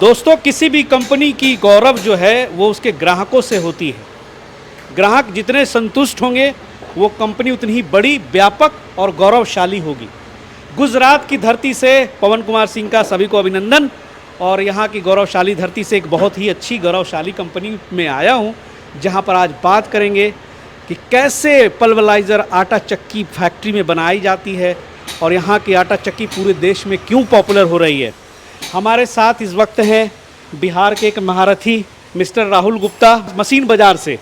दोस्तों, किसी भी कंपनी की गौरव जो है वो उसके ग्राहकों से होती है। ग्राहक जितने संतुष्ट होंगे वो कंपनी उतनी ही बड़ी, व्यापक और गौरवशाली होगी। गुजरात की धरती से पवन कुमार सिंह का सभी को अभिनंदन। और यहाँ की गौरवशाली धरती से एक बहुत ही अच्छी गौरवशाली कंपनी में आया हूँ, जहाँ पर आज बात करेंगे कि कैसे पल्वराइज़र आटा चक्की फैक्ट्री में बनाई जाती है और यहाँ की आटा चक्की पूरे देश में क्यों पॉपुलर हो रही है। हमारे साथ इस वक्त हैं बिहार के एक महारथी मिस्टर राहुल गुप्ता, मशीन बाजार से,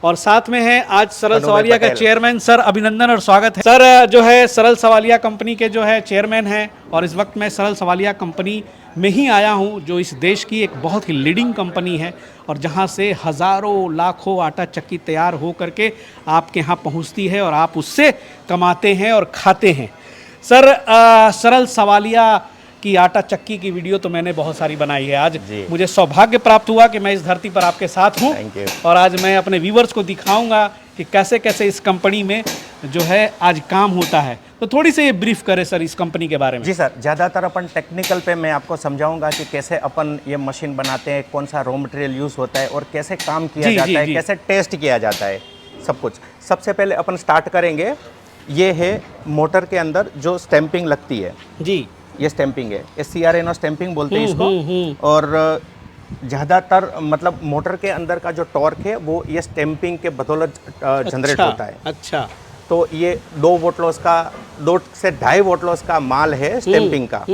और साथ में है आज सरल सवालिया का चेयरमैन। सर अभिनंदन और स्वागत है। सर जो है सरल सवालिया कंपनी के जो है चेयरमैन हैं, और इस वक्त मैं सरल सवालिया कंपनी में ही आया हूं, जो इस देश की एक बहुत ही लीडिंग कंपनी है और जहां से हज़ारों लाखों आटा चक्की तैयार हो करके आपके यहाँ पहुंचती है और आप उससे कमाते हैं और खाते हैं। सर सरल सवालिया की आटा चक्की की वीडियो तो मैंने बहुत सारी बनाई है। आज मुझे सौभाग्य प्राप्त हुआ कि मैं इस धरती पर आपके साथ हूँ और आज मैं अपने व्यूवर्स को दिखाऊंगा कि कैसे कैसे इस कंपनी में जो है आज काम होता है। तो थोड़ी सी ये ब्रीफ करें सर इस कंपनी के बारे में। जी सर, ज़्यादातर अपन टेक्निकल पे मैं आपको समझाऊंगा कि कैसे अपन ये मशीन बनाते हैं, कौन सा रॉ मटेरियल यूज़ होता है और कैसे काम किया जाता है, कैसे टेस्ट किया जाता है, सब कुछ। सबसे पहले अपन स्टार्ट करेंगे, ये है मोटर के अंदर जो स्टैंपिंग लगती है जी, ये स्टैंपिंग है, CRNO स्टैंपिंग बोलते हैं इसको। और ज़्यादातर मतलब मोटर के अंदर का जो टॉर्क है वो ये स्टैंपिंग के बदौलत जनरेट होता है। अच्छा, तो ये 2 वोल्ट लॉस का, 2 से 2.5 वोल्ट लॉस का माल है स्टैंपिंग का।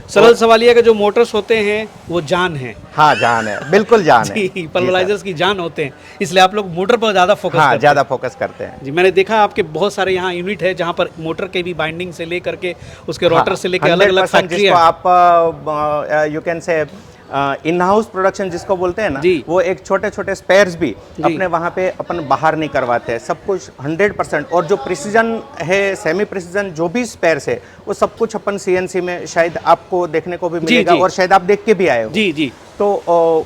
सरल सवालिया के जो मोटर्स होते हैं वो जान है। हाँ, जान है, बिल्कुल जान है। पल्वराइजर्स की जान होते हैं, इसलिए आप लोग मोटर पर ज़्यादा फोकस करते हैं। ज़्यादा फोकस करते हैं जी। मैंने देखा आपके बहुत सारे यहाँ यूनिट है जहाँ पर मोटर के भी बाइंडिंग से लेकर के उसके रोटर से लेकर अलग अलग फैक्ट्री है। आप you can say in house production जिसको बोलते हैं ना, वो एक छोटे छोटे स्पेयर्स भी अपने वहाँ पे अपन बाहर नहीं करवाते हैं। सब कुछ 100%, और जो प्रिसीजन है, सेमी प्रिसीजन जो भी स्पेयर्स है वो सब कुछ अपन CNC में शायद आपको देखने को भी मिलेगा और शायद आप देख के भी आए हो। जी जी। तो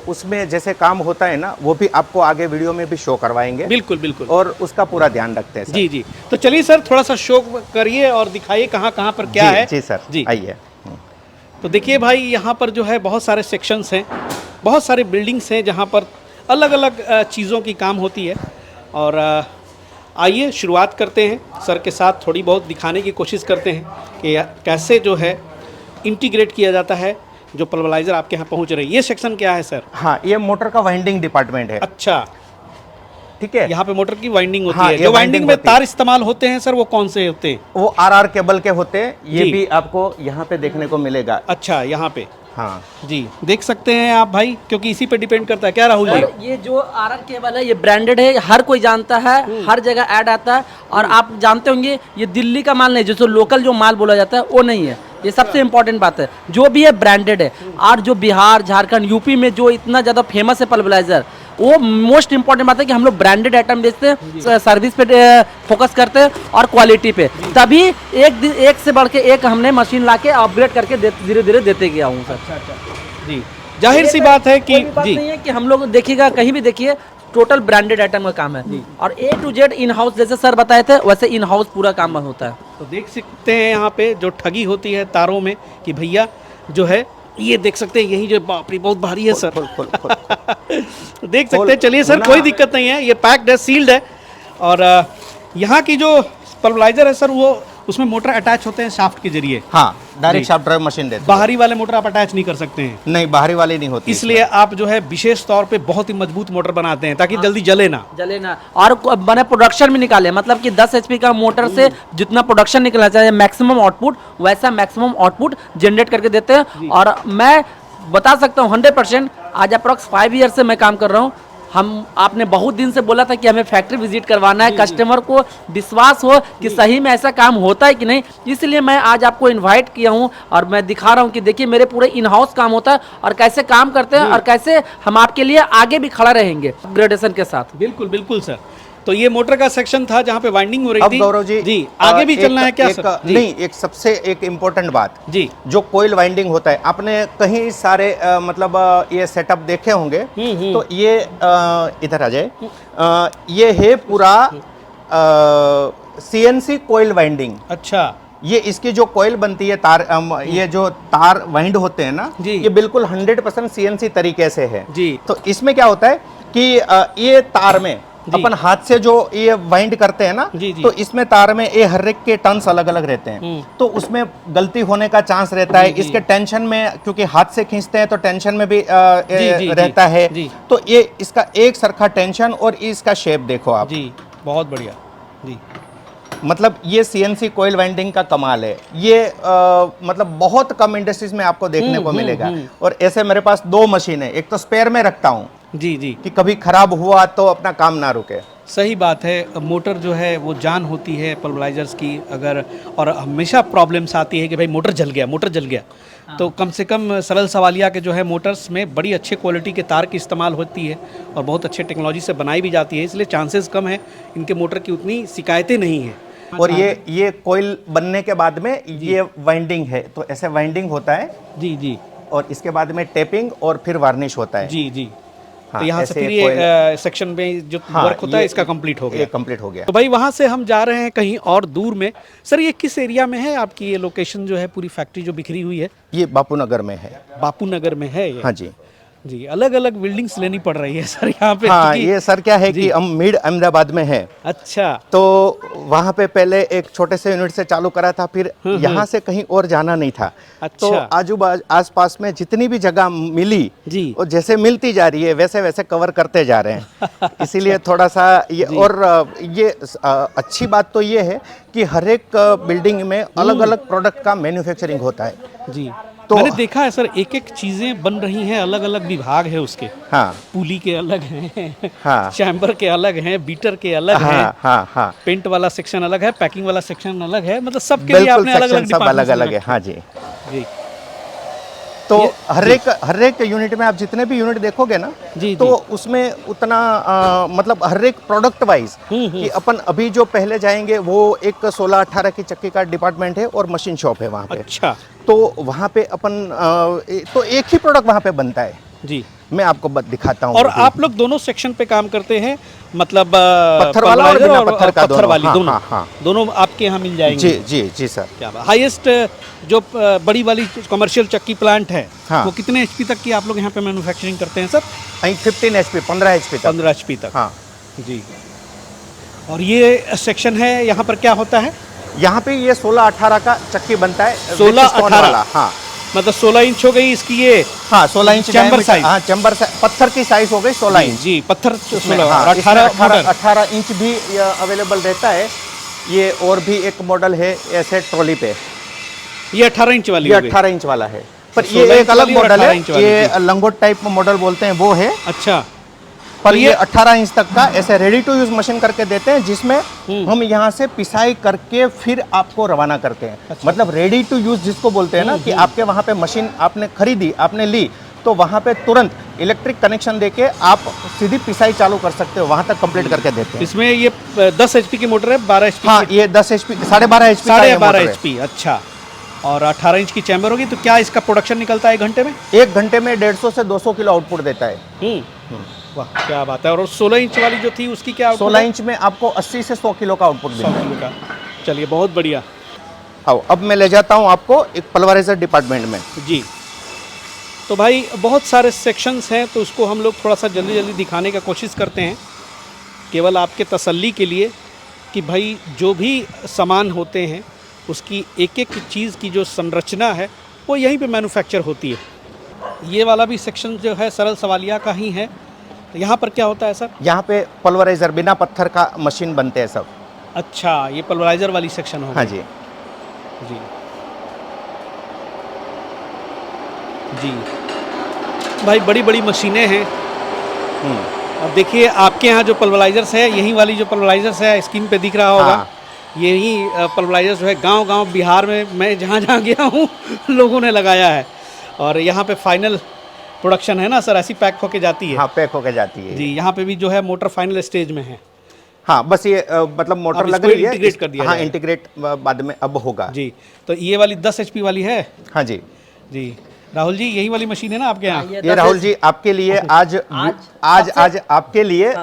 उसमें जैसे काम होता है ना, वो भी आपको आगे वीडियो में भी शो करवाएंगे। बिल्कुल बिल्कुल, और उसका पूरा ध्यान रखते हैं सर। जी जी। तो चलिए सर थोड़ा सा शो करिए और दिखाइए कहाँ कहाँ पर क्या है। जी सर, जी आइए। तो देखिए भाई, यहाँ पर जो है बहुत सारे सेक्शंस हैं, बहुत सारे बिल्डिंग्स हैं जहाँ पर अलग अलग चीज़ों की काम होती है। और आइए शुरुआत करते हैं, सर के साथ थोड़ी बहुत दिखाने की कोशिश करते हैं कि कैसे जो है इंटीग्रेट किया जाता है जो पल्वराइज़र आपके यहाँ पहुँच रही है। ये सेक्शन क्या है सर? हाँ, ये मोटर का वाइंडिंग डिपार्टमेंट है। अच्छा, ठीक है। यहाँ पे मोटर की वाइंडिंग होती है। जो वाइंडिंग में तार इस्तेमाल होते हैं सर, वो कौन से होते हैं? वो RR केबल के होते हैं। ये भी आपको यहाँ पे देखने को मिलेगा। अच्छा, यहाँ पे हाँ जी, देख सकते हैं आप भाई, क्योंकि इसी पे डिपेंड करता है। क्या राहुल जी? ये जो RR केबल है ये ब्रांडेड है, हर कोई जानता है, हर जगह ऐड आता है। और आप जानते होंगे ये दिल्ली का माल नहीं, जो लोकल जो माल बोला जाता है वो नहीं है। ये सबसे इम्पोर्टेंट बात है, जो भी है ब्रांडेड है। और जो बिहार, झारखंड, यूपी में जो इतना ज़्यादा फेमस है पल्वराइजर, वो मोस्ट इंपॉर्टेंट बात है कि हम लोग ब्रांडेड आइटम बेचते हैं, सर्विस पे फोकस करते हैं और क्वालिटी पे। तभी एक से बढ़ के एक हमने मशीन लाके अपग्रेड करके धीरे धीरे देते गया हूँ सर। अच्छा जी, जाहिर सी बात है कि नहीं है कि हम लोग देखिएगा, कहीं भी देखिए, टोटल ब्रांडेड आइटम का काम है। और A to Z in house, जैसे सर बताए थे वैसे इन हाउस पूरा काम होता है। तो देख सकते हैं यहाँ पे जो ठगी होती है तारों में कि भैया जो है, ये देख सकते हैं, यही जो बाप रे बहुत भारी है सर। देख सकते हैं। चलिए सर, कोई दिक्कत नहीं है, ये पैक्ड है, सील्ड है। और यहाँ की जो पल्वराइजर है सर, वो उसमें मोटर अटैच होते हैं शाफ्ट के जरिए। हाँ, डायरेक्ट शाफ्ट ड्राइव मशीन देते हैं। बाहरी वाले मोटर आप अटैच नहीं कर सकते हैं। नहीं, बाहरी वाली नहीं होती। इसलिए आप जो है विशेष तौर पे बहुत ही मजबूत मोटर बनाते हैं ताकि जल्दी जले ना। और मैंने प्रोडक्शन भी निकाले, मतलब कि 10 HP का मोटर से जितना प्रोडक्शन निकलना चाहिए, मैक्सिमम आउटपुट, वैसा मैक्सिमम आउटपुट जनरेट करके देते हैं। और मैं बता सकता हूँ 100%, आज अप्रॉक्स 5 ईयर से मैं काम कर रहा हूँ। आपने बहुत दिन से बोला था कि हमें फैक्ट्री विजिट करवाना है, कस्टमर को विश्वास हो कि सही में ऐसा काम होता है कि नहीं, इसलिए मैं आज आपको इनवाइट किया हूं और मैं दिखा रहा हूं कि देखिए मेरे पूरे इन हाउस काम होता है और कैसे काम करते हैं और कैसे हम आपके लिए आगे भी खड़ा रहेंगे अपग्रेडेशन के साथ। बिल्कुल बिल्कुल सर। तो ये मोटर का सेक्शन था जहाँ पे वाइंडिंग हो रही थी। गौरव जी आगे भी चलना है क्या सर? नहीं, एक सबसे एक इम्पोर्टेंट बात जी, जो कोयल वाइंडिंग होता है, आपने कहीं सारे मतलब ये सेटअप देखे होंगे। तो ये इधर आ जाए, ये है पूरा CNC कोयल वाइंडिंग। अच्छा, ये इसकी जो कॉइल बनती है तार ये जो तार वाइंड होते हैं ना, जी। ये बिल्कुल 100% CNC तरीके से है जी। तो इसमें क्या होता है कि ये तार में अपन हाथ से जो ये वाइंड करते हैं ना, जी, जी। तो इसमें तार में ये हर एक के टर्न्स अलग अलग रहते हैं, तो उसमें गलती होने का चांस रहता है। इसके टेंशन में, क्योंकि हाथ से खींचते हैं तो टेंशन में भी रहता है, तो ये इसका एक सरखा टेंशन और इसका शेप देखो आप जी, बहुत बढ़िया जी। मतलब ये CNC कॉइल वाइंडिंग का कमाल है। ये मतलब बहुत कम इंडस्ट्रीज में आपको देखने को मिलेगा। और ऐसे मेरे पास 2 मशीन है, एक तो स्पेयर में रखता हूँ जी जी, कि कभी खराब हुआ तो अपना काम ना रुके। सही बात है। मोटर जो है वो जान होती है पल्वराइजर्स की, अगर और हमेशा प्रॉब्लम्स आती है कि भाई मोटर जल गया, मोटर जल गया। तो कम से कम सरल सवालिया के जो है मोटर्स में बड़ी अच्छे क्वालिटी के तार की इस्तेमाल होती है और बहुत अच्छे टेक्नोलॉजी से बनाई भी जाती है, इसलिए चांसेस कम है इनके मोटर की उतनी शिकायतें नहीं हैं। और ये कॉइल बनने के बाद में ये वाइंडिंग है, तो ऐसे वाइंडिंग होता है जी जी, और इसके बाद में टेपिंग और फिर वार्निश होता है। जी जी। हाँ, तो यहाँ से ऐसे फिर ये सेक्शन में जो वर्क होता है इसका कंप्लीट हो गया। ये कंप्लीट हो गया। तो भाई वहाँ से हम जा रहे हैं कहीं और दूर में। सर ये किस एरिया में है आपकी ये लोकेशन जो है, पूरी फैक्ट्री जो बिखरी हुई है? ये बापू नगर में है। बापू नगर में है ये? हाँ जी जी। अलग अलग बिल्डिंग्स लेनी पड़ रही है सर यहाँ पे? हाँ, ये सर क्या है कि हम मिड अहमदाबाद में है। अच्छा। तो वहाँ पे पहले एक छोटे से यूनिट से चालू करा था, फिर यहाँ से कहीं और जाना नहीं था। अच्छा। तो आजू बाजू आसपास में जितनी भी जगह मिली जी, और जैसे मिलती जा रही है वैसे वैसे कवर करते जा रहे हैं। इसीलिए थोड़ा सा ये और ये अच्छी बात तो ये है कि हर एक बिल्डिंग में अलग अलग प्रोडक्ट का मैन्युफैक्चरिंग होता है जी। तो मैंने देखा है सर, एक एक चीजें बन रही हैं, अलग अलग विभाग है उसके। हाँ पुली के अलग हैं, हाँ चैम्बर के अलग हैं, बीटर के अलग हैं, हाँ हाँ हाँ पेंट वाला सेक्शन अलग है, पैकिंग वाला सेक्शन अलग है, मतलब सबके लिए आपने अलग अलग सब अलग अलग है। हाँ जी जी। तो हर एक यूनिट में आप जितने भी यूनिट देखोगे ना, जी, तो उसमें उतना मतलब हर एक प्रोडक्ट वाइज कि अपन अभी जो पहले जाएंगे वो एक 16-18 की चक्की का डिपार्टमेंट है और मशीन शॉप है वहाँ पे। अच्छा। तो वहाँ पे अपन तो एक ही प्रोडक्ट वहाँ पे बनता है जी। मैं आपको दिखाता हूँ। और आप लोग दोनों सेक्शन पे काम करते हैं, मतलब पत्थर वाला और बिना पत्थर का पत्थर वाली हाँ, दोनों? हाँ, हाँ। दोनों आपके यहाँ मिल जाएंगे? जी जी जी सर। क्या बात। हाईएस्ट जो बड़ी वाली कमर्शियल चक्की प्लांट है, हाँ। वो कितने HP तक की आप लोग यहाँ पे मैन्युफैक्चरिंग करते हैं सर? 15 HP 15 HP तक। 15 HP तक। हाँ जी। और ये सेक्शन है, यहाँ पर क्या होता है? यहाँ पे ये 16-18 का चक्की बनता है। 16-18 हाँ, मतलब 16 इंच हो गई इसकी ये? हाँ 16 इंच चैम्बर साइज। हाँ चैम्बर साइज, पत्थर की साइज हो गई 16 इंच। जी, पत्थर 16 हाँ, और 18 इंच भी अवेलेबल रहता है। ये और भी एक मॉडल है ऐसे ट्रॉली पे, ये 18 इंच वाली ये हो गई। 18 इंच वाला है, पर 16 ये इंच एक अलग वाली और मॉडल 18 है। इंच वाली, ये जी। लंगोट टाइप मॉडल बोलते हैं वो है, अच्छा। पर तो ये 18 इंच तक का ऐसे रेडी टू यूज मशीन करके देते हैं, जिसमें हम यहाँ से पिसाई करके फिर आपको रवाना करते हैं। अच्छा। मतलब रेडी टू यूज जिसको बोलते हैं ना, कि आपके वहाँ पे मशीन आपने खरीदी, आपने ली, तो वहाँ पे तुरंत इलेक्ट्रिक कनेक्शन देके आप सीधी पिसाई चालू कर सकते हो, वहाँ तक कंप्लीट करके देते हैं। इसमें ये 10 HP की मोटर है, 12 HP? हाँ, ये 10 HP 12.5 HP 12.5 HP। अच्छा। और 18 इंच की चैम्बर होगी, तो क्या इसका प्रोडक्शन निकलता है 1 घंटे में? 1 घंटे में 150 से 200 किलो आउटपुट देता है। वाह, क्या बात है। और 16 इंच वाली जो थी उसकी क्या? 16 इंच में आपको 80 से 100 किलो का आउटपुट 100 किलो का। चलिए, बहुत बढ़िया। आओ अब मैं ले जाता हूँ आपको एक पल्वराइजर डिपार्टमेंट में। जी। तो भाई बहुत सारे सेक्शंस हैं, तो उसको हम लोग थोड़ा सा जल्दी जल्दी दिखाने का कोशिश करते हैं, केवल आपके तसल्ली के लिए कि भाई जो भी सामान होते हैं उसकी एक एक चीज़ की जो संरचना है वो यहीं पे मैन्युफैक्चर होती है। ये वाला भी सेक्शन जो है सरल सवालिया का ही है। तो यहाँ पर क्या होता है सर? यहाँ पे पल्वराइजर बिना पत्थर का मशीन बनते हैं सब। अच्छा, ये पल्वराइजर वाली सेक्शन होगी। हाँ जी जी जी। भाई बड़ी बड़ी मशीनें हैं। और देखिए आपके यहाँ जो पल्वराइजर्स है, यही वाली जो पल्वराइजर्स है स्क्रीन पे दिख रहा होगा, हाँ। यही पल्वराइजर्स जो है गांव-गांव बिहार में मैं जहाँ गया हूँ लोगों ने लगाया है। और यहाँ पे फाइनल प्रोडक्शन है ना सर, ऐसी पैक होके जाती है? हाँ, पैक होके जाती है जी। यहाँ पे भी जो है मोटर फाइनल स्टेज में है। हाँ, बस ये मतलब मोटर अब लग इसको रही है, इंटीग्रेट कर दिया हाँ जाएगा। इंटीग्रेट बाद में अब होगा। जी। तो ये वाली 10 HP वाली है? हाँ जी जी। राहुल जी यही वाली मशीन है ना आपके यहाँ? ये राहुल जी आपके लिए आज आपके लिए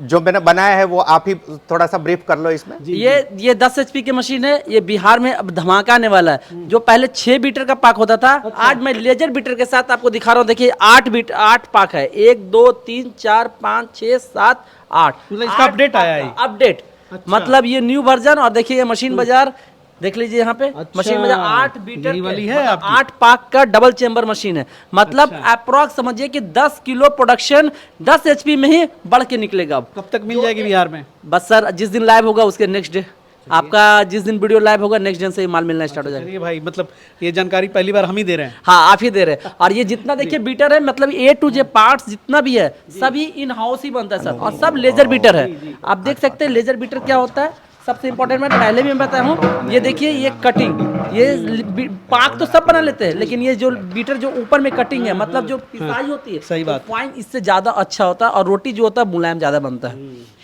जो मैंने बनाया है वो आप ही थोड़ा सा ब्रीफ कर लो इसमें। ये 10 HP की मशीन है। ये बिहार में अब धमाका आने वाला है। जो पहले 6 बीटर का पाक होता था, आज मैं लेजर बीटर के साथ आपको दिखा रहा हूँ। देखिए 8 पाक है, 1 2 3 4 5 6 7 8। मतलब इसका अपडेट आया है? अपडेट मतलब ये न्यू वर्जन। और देखिए ये मशीन बाजार देख लीजिए यहाँ पे। अच्छा, मशीन बाजार 8 बीटर वाली है आपकी? 8 पाक का डबल चेम्बर मशीन है। मतलब अप्रोक्स समझिए कि 10 किलो प्रोडक्शन 10 HP में ही बढ़ के निकलेगा। अब कब तक मिल जाएगी बिहार में? बस सर जिस दिन लाइव होगा उसके नेक्स्ट डे, आपका जिस दिन वीडियो लाइव होगा नेक्स्ट दिन से ही माल मिलना स्टार्ट हो जाएगा। चलिए भाई, मतलब ये जानकारी पहली बार हम ही दे रहे हैं। हाँ आप ही दे रहे हैं। और ये जितना देखिए बीटर है, मतलब A to Z पार्ट्स जितना भी है सभी इन हाउस ही बनता है सर। और सब लेजर बीटर है। आप देख सकते हैं लेजर बीटर क्या होता है। सबसे इंपॉर्टेंट मैं पहले भी मैं बताया हूँ, ये देखिए ये कटिंग, ये पाक तो सब बना लेते हैं, लेकिन ये जो बीटर जो ऊपर में कटिंग है, मतलब जो पिसाई होती है, सही बात। फाइन इससे ज्यादा अच्छा होता है। और रोटी जो होता है मुलायम ज्यादा बनता है।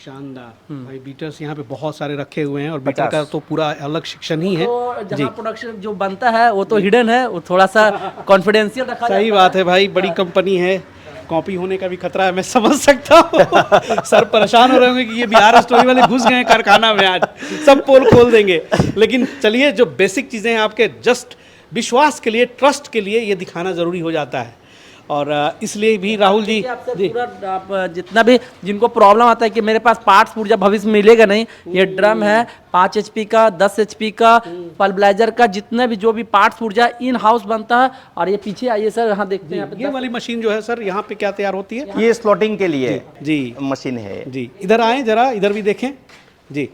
शानदार भाई। बीटर्स यहाँ पे बहुत सारे रखे हुए हैं और बीटर का तो पूरा अलग सेक्शन ही है। तो जहाँ प्रोडक्शन जो बनता है वो तो हिडन है, वो थोड़ा सा कॉन्फिडेंशियल रखा सही बात है भाई, बड़ी कंपनी है, कॉपी होने का भी खतरा है, मैं समझ सकता हूँ। सर परेशान हो रहे होंगे कि ये बिहार स्टोरी वाले घुस गए हैं कारखाना में, आज सब पोल खोल देंगे। लेकिन चलिए, जो बेसिक चीज़ें हैं आपके जस्ट विश्वास के लिए, ट्रस्ट के लिए ये दिखाना ज़रूरी हो जाता है। और इसलिए भी राहुल जी पूरा आप जितना भी जिनको प्रॉब्लम आता है कि मेरे पास पार्ट्स पुर्जा भविष्य में मिलेगा नहीं, ये ड्रम है 5 HP का, 10 HP का, पल्वराइजर का, जितने भी जो भी पार्ट्स पुर्जा इन हाउस बनता है। और ये पीछे आइए सर, यहाँ देखते हैं ये वाली मशीन जो है सर, यहाँ पे क्या तैयार होती है? ये स्लॉटिंग के लिए जी मशीन है जी। इधर आए जरा, इधर भी देखें जी।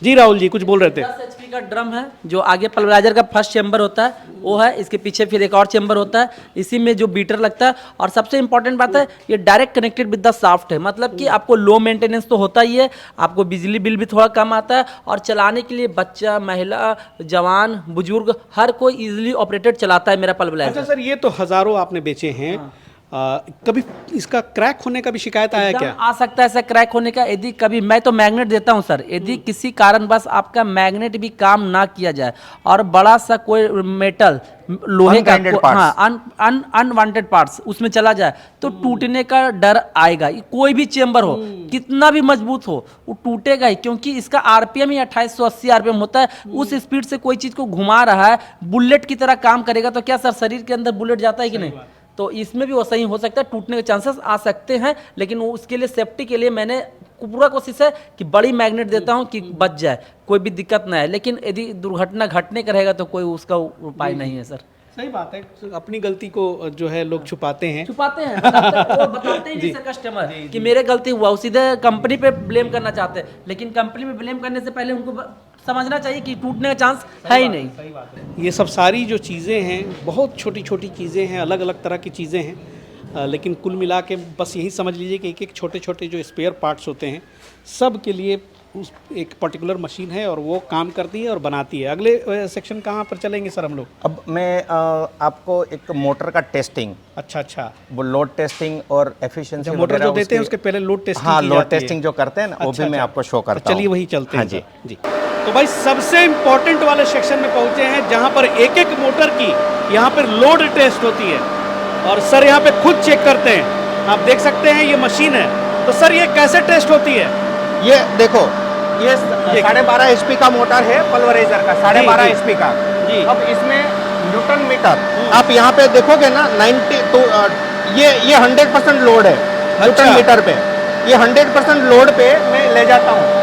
जी राहुल जी कुछ बोल रहे थे। 10 HP का ड्रम है, जो आगे पल्वराइजर का फर्स्ट चेंबर होता है वो है, इसके पीछे फिर एक और चेंबर होता है, इसी में जो बीटर लगता है। और सबसे इंपॉर्टेंट बात है ये direct connected with the shaft है। मतलब कि आपको लो मेंटेनेंस तो होता ही है, आपको बिजली बिल भी थोड़ा कम आता है। और चलाने के लिए बच्चा, महिला, जवान, बुजुर्ग हर कोई इजीली ऑपरेटेड चलाता है मेरा पल्वराइजर। अच्छा सर, ये तो हजारों आपने बेचे हैं, कभी इसका क्रैक होने का भी शिकायत आया क्या? आ सकता है ऐसा क्रैक होने का। यदि कभी, मैं तो मैग्नेट देता हूं सर, यदि किसी कारण बस आपका मैग्नेट भी काम ना किया जाए और बड़ा सा कोई मेटल, लोहे का, हाँ अनवांटेड पार्ट्स उसमें चला जाए तो टूटने का डर आएगा। कोई भी चेंबर हो, कितना भी मजबूत हो, वो टूटेगा ही, क्योंकि इसका RPM ही 2880 RPM होता है। उस स्पीड से कोई चीज को घुमा रहा है, बुलेट की तरह काम करेगा तो क्या सर शरीर के अंदर बुलेट जाता है कि नहीं? तो इसमें भी वैसा ही हो सकता है, टूटने के चांसेस आ सकते हैं। लेकिन उसके लिए सेफ्टी के लिए मैंने पूरा कोशिश है कि बड़ी मैग्नेट देता हूं कि बच जाए, कोई भी दिक्कत ना है। लेकिन यदि दुर्घटना घटने का रहेगा तो कोई उसका उपाय नहीं है सर। सही बात है, अपनी गलती को जो है लोग छुपाते हैं, वो बताते ही नहीं सर कस्टमर कि मेरे गलती हुआ, सीधे कंपनी पे ब्लेम करना चाहते हैं। लेकिन कंपनी पे ब्लेम करने से पहले उनको समझना चाहिए कि टूटने का चांस है ही नहीं। सही बात है। ये सब सारी जो चीज़ें हैं बहुत छोटी छोटी चीज़ें हैं, अलग अलग तरह की चीज़ें हैं, लेकिन कुल मिला के बस यही समझ लीजिए कि एक एक छोटे छोटे जो स्पेयर पार्ट्स होते हैं सब के लिए उस एक पर्टिकुलर मशीन है और वो काम करती है और बनाती है। अगले सेक्शन कहाँ पर चलेंगे सर हम लोग? अब मैं आपको एक मोटर का टेस्टिंग, अच्छा वो लोड टेस्टिंग और एफिशिएंसी मोटर जो देते हैं उसके पहले लोड टेस्टिंग, हाँ लोड टेस्टिंग जो करते हैं ना, वो भी मैं आपको शो करता हूँ। चलिए वही चलते हैं। हाँ जी जी। तो भाई सबसे इम्पोर्टेंट वाले सेक्शन में पहुंचे हैं जहां पर एक एक मोटर की यहाँ पर लोड टेस्ट होती है और सर यहाँ पे खुद चेक करते हैं। आप देख सकते हैं ये मशीन है। तो सर ये कैसे टेस्ट होती है? ये देखो, ये 12.5 HP का मोटर है पल्वराइजर का, 12.5 HP का जी। अब इसमें न्यूटन मीटर आप यहाँ पे देखोगे ना 90, तो ये 100% लोड है न्यूटन मीटर पे। ये 100% लोड पे मैं ले जाता हूँ।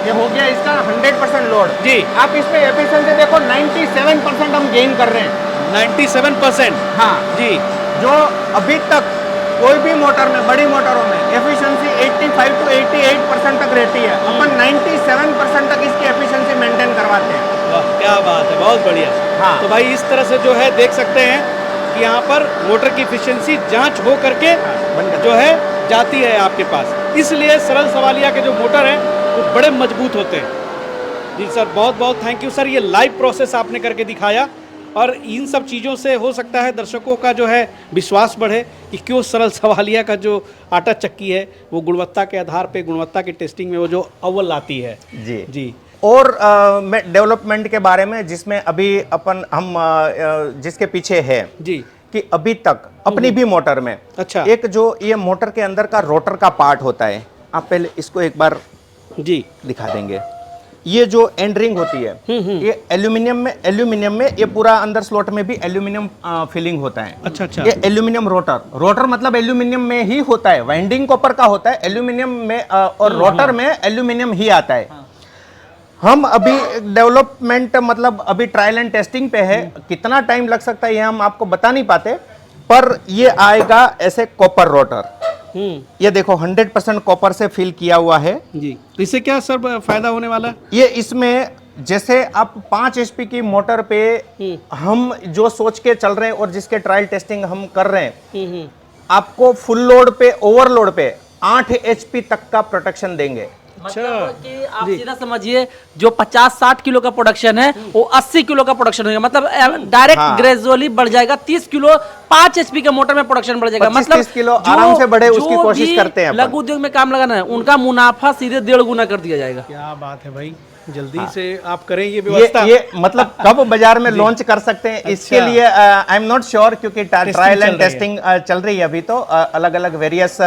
ये हो गया इसका 100% लोड जी। आप इसमें एफिशिएंसी देखो 97% हम गेन कर रहे हैं। 97%? हाँ जी। जो अभी तक कोई भी मोटर में, बड़ी मोटरों में एफिशिएंसी 85 to 88% तक रहती है, अपन 97% तक इसकी एफिशिएंसी मेंटेन करवाते हैं। वाह क्या बात है, बहुत बढ़िया। हाँ तो भाई इस तरह से जो है देख सकते हैं कि यहाँ पर मोटर की एफिशिएंसी जांच हो करके जो है जाती है आपके पास। इसलिए सरल सवालिया के जो मोटर हैं वो बड़े मजबूत होते हैं। जी सर, बहुत बहुत थैंक यू सर, ये लाइव प्रोसेस आपने करके दिखाया और इन सब चीज़ों से हो सकता है दर्शकों का जो है विश्वास बढ़े कि क्यों सरल सवालिया का जो आटा चक्की है वो गुणवत्ता के आधार पे, गुणवत्ता की टेस्टिंग में वो जो अव्वल लाती है। जी जी। और मैं डेवलपमेंट के बारे में जिसमें अभी अपन हम जिसके पीछे है जी, कि अभी तक अपनी भी मोटर में अच्छा, एक जो ये मोटर के अंदर का रोटर का पार्ट होता है, आप पहले इसको एक बार जी दिखा देंगे। ये जो एंड रिंग होती है ये एल्यूमिनियम में ये पूरा अंदर स्लॉट में भी एल्यूमिनियम फिलिंग होता है। अच्छा अच्छा, ये एल्यूमिनियम रोटर मतलब एल्यूमिनियम में ही होता है, वाइंडिंग कॉपर का होता है एल्यूमिनियम में, और रोटर में एल्यूमिनियम ही आता है। हम अभी डेवलपमेंट मतलब अभी ट्रायल एंड टेस्टिंग पे है, कितना टाइम लग सकता है ये हम आपको बता नहीं पाते, पर ये आएगा ऐसे कॉपर रोटर। ये देखो 100% कॉपर से फिल किया हुआ है जी। तो इससे क्या सर फायदा होने वाला है? ये इसमें जैसे आप 5 HP की मोटर पे हम जो सोच के चल रहे हैं और जिसके ट्रायल टेस्टिंग हम कर रहे हैं, आपको फुल लोड पे, ओवरलोड पे 8 HP तक का प्रोटेक्शन देंगे। मतलब कि आप सीधा समझिए जो 50-60 किलो का प्रोडक्शन है वो 80 किलो का प्रोडक्शन होगा, मतलब डायरेक्ट ग्रेजुअली बढ़ जाएगा। 30 किलो 5 HP के मोटर में प्रोडक्शन बढ़ जाएगा, मतलब 30 किलो आराम से बढ़े उसकी कोशिश करते हैं अपन। लघु उद्योग में काम लगाना है उनका मुनाफा सीधे 1.5 गुना कर दिया जाएगा। क्या बात है भाई, जल्दी से आप करें ये व्यवस्था। ये मतलब कब बाजार में लॉन्च कर सकते हैं इसके लिए आई एम नॉट श्योर, क्योंकि ट्रायल एंड टेस्टिंग चल रही है अभी। तो अलग अलग वेरियस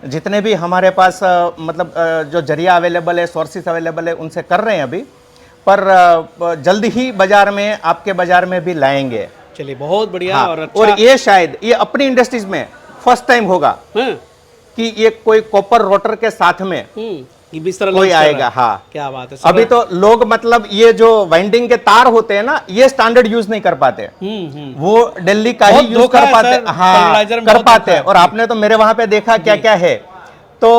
जितने भी हमारे पास मतलब जो जरिया अवेलेबल है, सोर्सेस अवेलेबल है, उनसे कर रहे हैं अभी, पर जल्द ही बाजार में आपके बाजार में भी लाएंगे। चलिए बहुत बढ़िया। हाँ, और अच्छा, और ये शायद ये अपनी इंडस्ट्रीज में फर्स्ट टाइम होगा कि ये कोई कॉपर रोटर के साथ में ये भी तरह कोई आएगा। हाँ, क्या बात है। अभी तो लोग मतलब ये जो वाइंडिंग के तार होते हैं ना, ये स्टैंडर्ड यूज नहीं कर पाते, वो दिल्ली का ही यूज कर पाते। हाँ, कर पाते हैं। और आपने तो मेरे वहां पे देखा क्या क्या है। तो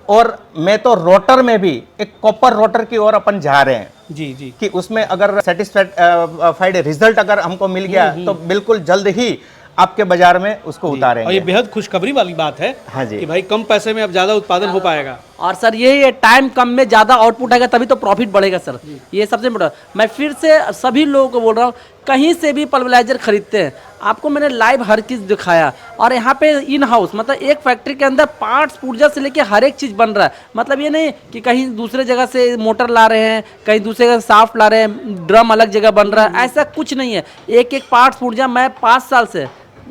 और मैं तो रोटर में भी एक कॉपर रोटर की ओर अपन जा रहे हैं जी जी, कि उसमें अगर सेटिस्फाइड रिजल्ट अगर हमको मिल गया तो बिल्कुल जल्द ही आपके बाजार में उसको उतारेंगे। और ये बेहद खुशखबरी वाली बात है। हाँ जी, कि भाई कम पैसे में अब ज्यादा उत्पादन हो पाएगा। और सर ये टाइम कम में ज्यादा आउटपुट आएगा तभी तो प्रॉफिट बढ़ेगा सर, ये सबसे बड़ा। मैं फिर से सभी लोगों को बोल रहा हूँ, कहीं से भी पल्वराइजर खरीदते हैं, आपको मैंने लाइव हर चीज़ दिखाया। और यहाँ पे इन हाउस मतलब एक फैक्ट्री के अंदर पार्ट्स पुर्जा से लेके हर एक चीज़ बन रहा है। मतलब ये नहीं कि कहीं दूसरे जगह से मोटर ला रहे हैं, कहीं दूसरे जगह साफ्ट ला रहे हैं, ड्रम अलग जगह बन रहा है, ऐसा कुछ नहीं है। एक एक पार्ट्स पुर्जा मैं 5 साल से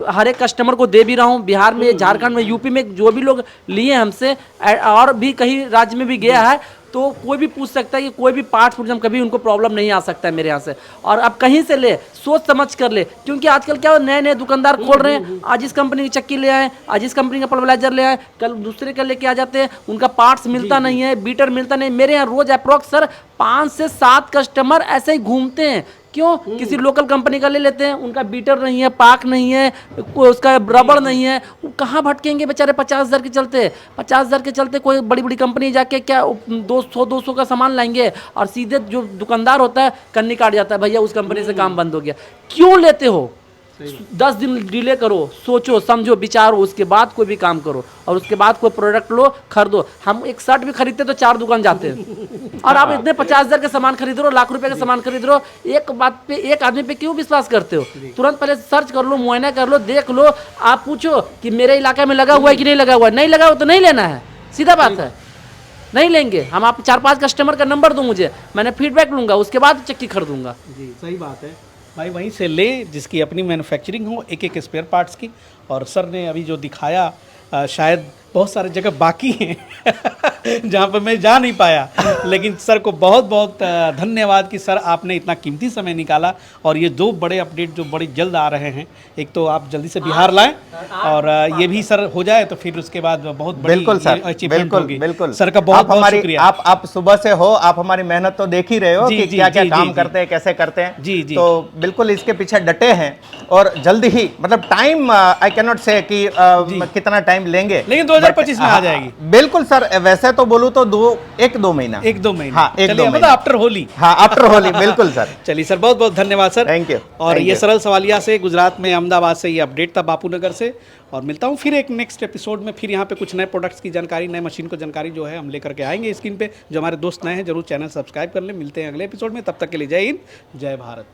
हर एक कस्टमर को दे भी रहा हूँ। बिहार में, झारखंड में, यूपी में जो भी लोग लिए हमसे और भी कहीं राज्य में भी गया है, तो कोई भी पूछ सकता है कि कोई भी पार्ट्स पुर्जा कभी उनको प्रॉब्लम नहीं आ सकता है मेरे यहाँ से। और अब कहीं से ले, सोच समझ कर ले, क्योंकि आजकल क्या नए नए दुकानदार खोल रहे हैं। आज इस कंपनी की चक्की ले आए, आज इस कंपनी का पल्वराइजर ले आए, कल दूसरे का लेके आ जाते हैं, उनका पार्ट्स मिलता नहीं है, बीटर मिलता नहीं। मेरे यहाँ रोज अप्रोक्स सर 5 से 7 कस्टमर ऐसे ही घूमते हैं। क्यों? किसी लोकल कंपनी का ले लेते हैं, उनका बीटर नहीं है, पाक नहीं है, उसका रबड़ नहीं है, वो कहाँ भटकेंगे बेचारे 50,000 के चलते। 50,000 के चलते कोई बड़ी बड़ी कंपनी जाके क्या 200 का सामान लाएंगे, और सीधे जो दुकानदार होता है कन्नी काट जाता है, भैया उस कंपनी से काम बंद हो गया। क्यों लेते हो? 10 दिन डिले करो, सोचो समझो विचारो, उसके बाद कोई भी काम करो, और उसके बाद कोई प्रोडक्ट लो, खरीदो। हम एक शर्ट भी खरीदते तो 4 दुकान जाते हैं, और आप इतने 50,000 के सामान खरीद रहे हो, लाख रुपए का सामान खरीद रहे हो। एक बात पे, एक आदमी पे क्यों विश्वास करते हो? तुरंत पहले सर्च कर लो, मुआयना कर लो, देख लो। आप पूछो कि मेरे इलाके में लगा हुआ है कि नहीं लगा हुआ है। नहीं लगा हुआ तो नहीं लेना है, सीधा बात है, नहीं लेंगे। हम आप 4-5 कस्टमर का नंबर दो मुझे, मैंने फीडबैक लूंगा, उसके बाद चक्की खरीदूंगा। जी सही बात है भाई, वहीं से लें जिसकी अपनी मैन्युफैक्चरिंग हो, एक एक स्पेयर पार्ट्स की। और सर ने अभी जो दिखाया, शायद बहुत सारे जगह बाकी हैं जहाँ पर मैं जा नहीं पाया, लेकिन सर को बहुत बहुत धन्यवाद कि सर आपने इतना कीमती समय निकाला। और ये 2 बड़े अपडेट जो बड़ी जल्द आ रहे हैं, एक तो आप जल्दी से बिहार लाएं, और ये भी सर हो जाए तो फिर उसके बाद बहुत बड़ी बिल्कुल सर, अचीवमेंट होगी। बिल्कुल सर का बहुत बहुत शुक्रिया। आप सुबह से हो, आप हमारी मेहनत तो देख ही रहे हो कि क्या क्या काम करते हैं, कैसे करते हैं। जी जी, तो बिल्कुल इसके पीछे डटे हैं, और जल्द ही मतलब टाइम आई कैन नॉट से कि कितना टाइम लेंगे, लेकिन 2025 में आ जाएगी। बिल्कुल सर, वैसे तो बोलूं तो 1-2 महीना, 1-2 महीना। हाँ, 1-2 मतलब आफ्टर होली। हाँ, आफ्टर होली, बिल्कुल सर। चलिए सर, बहुत बहुत धन्यवाद सर, थैंक यू। और ये सरल सवालिया से, गुजरात में अहमदाबाद से ये अपडेट था, बापू नगर से। और मिलता हूँ फिर एक नेक्स्ट एपिसोड में, फिर यहाँ पे कुछ नए प्रोडक्ट्स की जानकारी, नए मशीन को जानकारी जो है हम लेकर के आएंगे स्क्रीन पे। जो हमारे दोस्त नए हैं जरूर चैनल सब्सक्राइब कर लें। मिलते हैं अगले एपिसोड में, तब तक के लिए जय हिंद, जय भारत।